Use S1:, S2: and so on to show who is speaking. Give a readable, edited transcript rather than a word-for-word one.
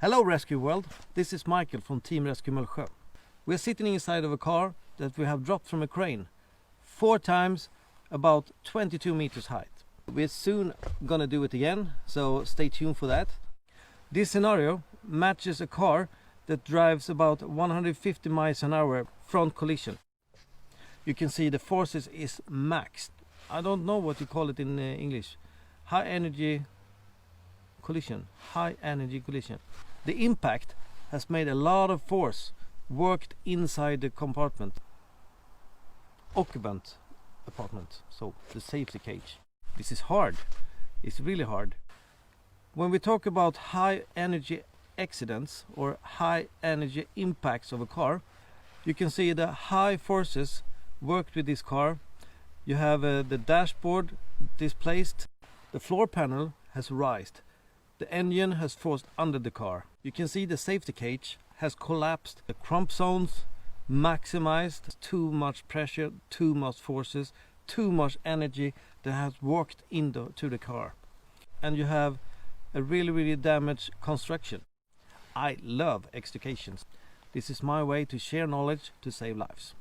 S1: Hello Rescue World, this is Mikael from Team Rescue Mullsjö. We are sitting inside of a car that we have dropped from a crane 4 times about 22 meters height. We're soon gonna do it again, so stay tuned for that. This scenario matches a car that drives about 150 miles an hour front collision. You can see the forces is maxed. I don't know what you call it in English. High energy collision. The impact has made a lot of force worked inside the compartment. Occupant apartment, so the safety cage. This is hard. It's really hard. When we talk about high energy accidents or high energy impacts of a car, you can see the high forces worked with this car. You have the dashboard displaced, the floor panel has raised, the engine has forced under the car. You can see the safety cage has collapsed, the crump zones maximized, too much pressure, too much forces, too much energy that has worked into the car. And you have a really damaged construction. I love extrications. This is my way to share knowledge to save lives.